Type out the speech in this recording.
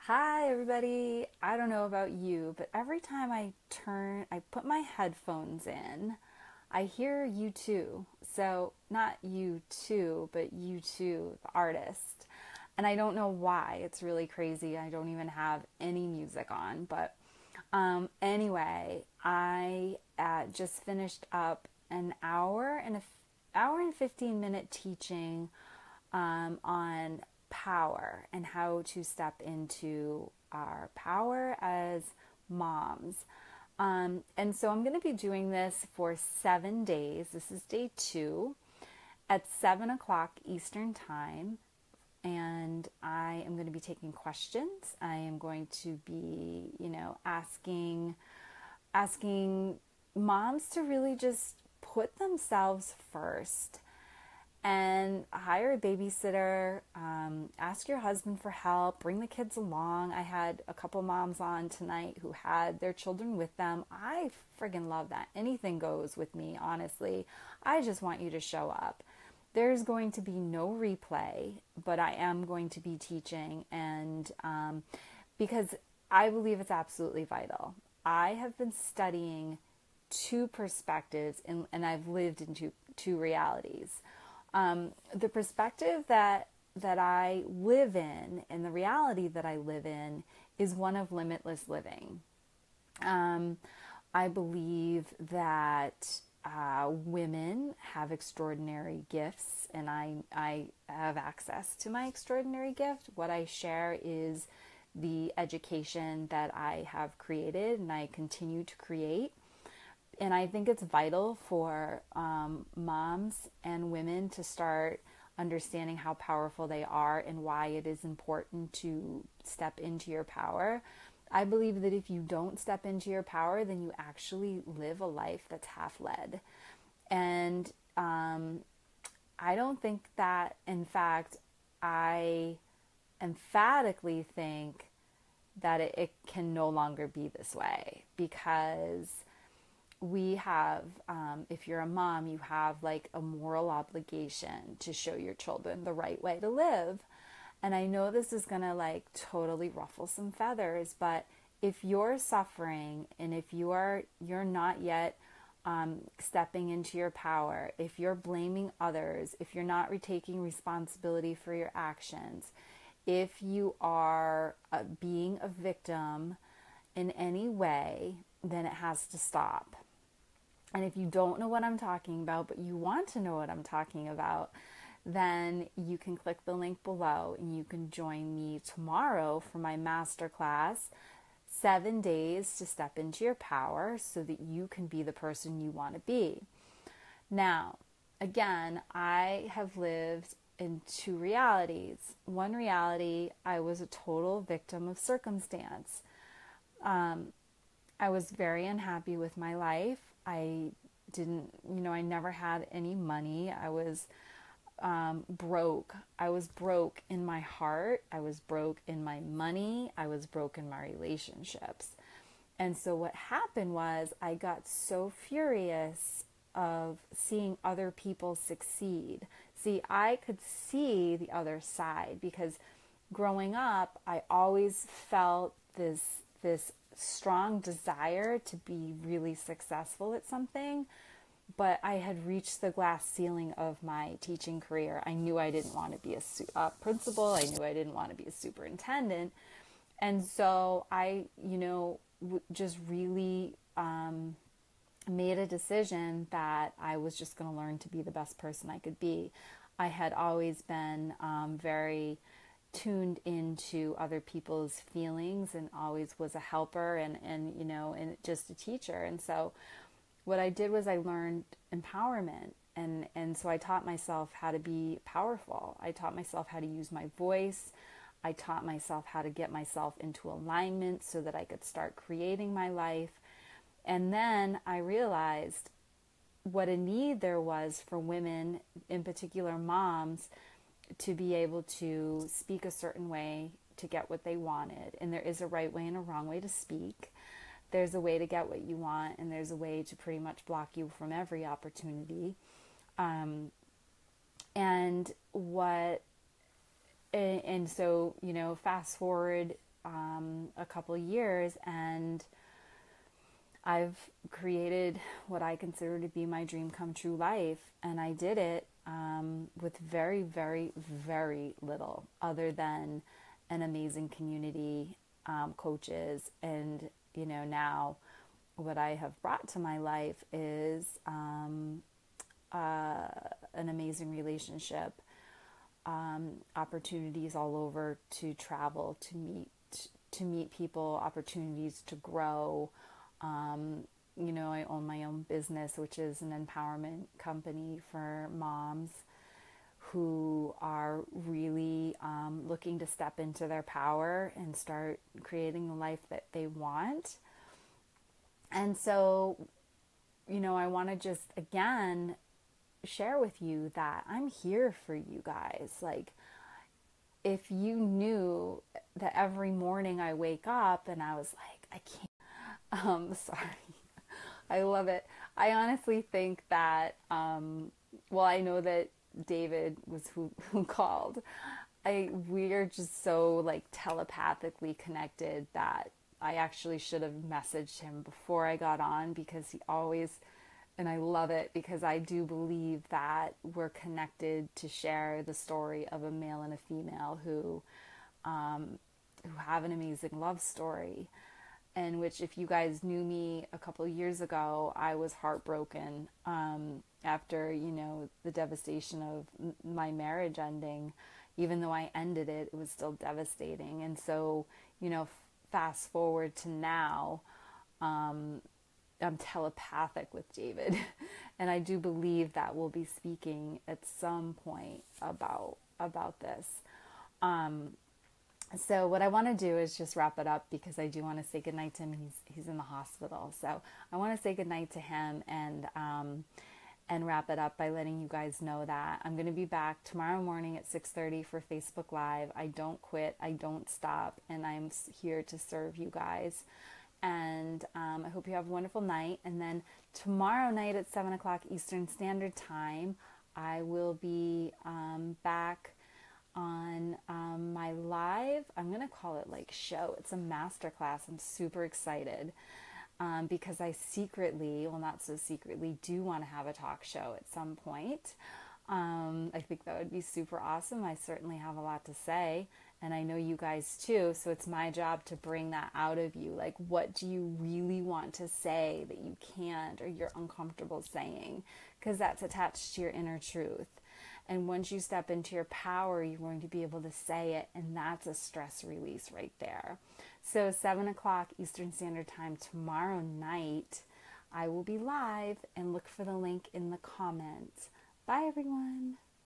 Hi, everybody. I don't know about you, but every time I put my headphones in, I hear you too. So, not you too, but you too, the artist. And I don't know why. It's really crazy. I don't even have any music on. But anyway, I just finished up an hour and 15-minute teaching on power and how to step into our power as moms. And so I'm going to be doing this for 7 days. This is day 2 at 7 o'clock Eastern Time. And I am going to be taking questions. I am going to be, asking moms to really just put themselves first and hire a babysitter, ask your husband for help, bring the kids along. I had a couple moms on tonight who had their children with them. I friggin' love that. Anything goes with me, honestly. I just want you to show up. There's going to be no replay, but I am going to be teaching, and because I believe it's absolutely vital. I have been studying two perspectives, and I've lived in two realities. The perspective that I live in and the reality that I live in is one of limitless living. I believe that women have extraordinary gifts, and I have access to my extraordinary gift. What I share is the education that I have created and I continue to create. And I think it's vital for moms and women to start understanding how powerful they are and why it is important to step into your power. I believe that if you don't step into your power, then you actually live a life that's half led. And I don't think that, in fact, I emphatically think that it can no longer be this way, because we have, if you're a mom, you have like a moral obligation to show your children the right way to live. And I know this is gonna like totally ruffle some feathers, but if you're suffering and if you're not yet stepping into your power, if you're blaming others, if you're not retaking responsibility for your actions, if you are being a victim in any way, then it has to stop. And if you don't know what I'm talking about, but you want to know what I'm talking about, then you can click the link below and you can join me tomorrow for my masterclass, 7 days to step into your power so that you can be the person you want to be. Now, again, I have lived in two realities. One reality, I was a total victim of circumstance. I was very unhappy with my life. I never had any money. I was broke. I was broke in my heart. I was broke in my money. I was broke in my relationships. And so what happened was I got so furious of seeing other people succeed. See, I could see the other side because growing up, I always felt this strong desire to be really successful at something, but I had reached the glass ceiling of my teaching career. I knew I didn't want to be a principal. I knew I didn't want to be a superintendent. And so I, just really made a decision that I was just going to learn to be the best person I could be. I had always been very tuned into other people's feelings and always was a helper and just a teacher. And so what I did was I learned empowerment. And so I taught myself how to be powerful. I taught myself how to use my voice. I taught myself how to get myself into alignment so that I could start creating my life. And then I realized what a need there was for women, in particular moms, to be able to speak a certain way to get what they wanted. And there is a right way and a wrong way to speak. There's a way to get what you want, and there's a way to pretty much block you from every opportunity. And so, fast forward a couple years, and I've created what I consider to be my dream come true life. And I did it with very, very, very little other than an amazing community, coaches. And, now what I have brought to my life is an amazing relationship, opportunities all over to travel, to meet people, opportunities to grow. I own my own business, which is an empowerment company for moms who are really looking to step into their power and start creating the life that they want. And so, I want to just, again, share with you that I'm here for you guys. Like, if you knew that every morning I wake up and I was like, I can't, sorry, I love it. I honestly think that, I know that David was who called. We are just so like telepathically connected that I actually should have messaged him before I got on, because he always, and I love it, because I do believe that we're connected to share the story of a male and a female who have an amazing love story. In which, if you guys knew me a couple years ago, I was heartbroken after, the devastation of my marriage ending. Even though I ended it, it was still devastating. And so, fast forward to now, I'm telepathic with David. And I do believe that we'll be speaking at some point about this. So what I want to do is just wrap it up, because I do want to say goodnight to him. He's in the hospital. So I want to say goodnight to him and wrap it up by letting you guys know that I'm going to be back tomorrow morning at 6:30 for Facebook Live. I don't quit. I don't stop. And I'm here to serve you guys. And I hope you have a wonderful night. And then tomorrow night at 7 o'clock Eastern Standard Time, I will be back on my live, I'm going to call it like show. It's a masterclass. I'm super excited because I secretly, well, not so secretly, do want to have a talk show at some point. I think that would be super awesome. I certainly have a lot to say, and I know you guys too. So it's my job to bring that out of you. Like, what do you really want to say that you can't, or you're uncomfortable saying? Because that's attached to your inner truth. And once you step into your power, you're going to be able to say it. And that's a stress release right there. So 7 o'clock Eastern Standard Time tomorrow night, I will be live, and look for the link in the comments. Bye, everyone.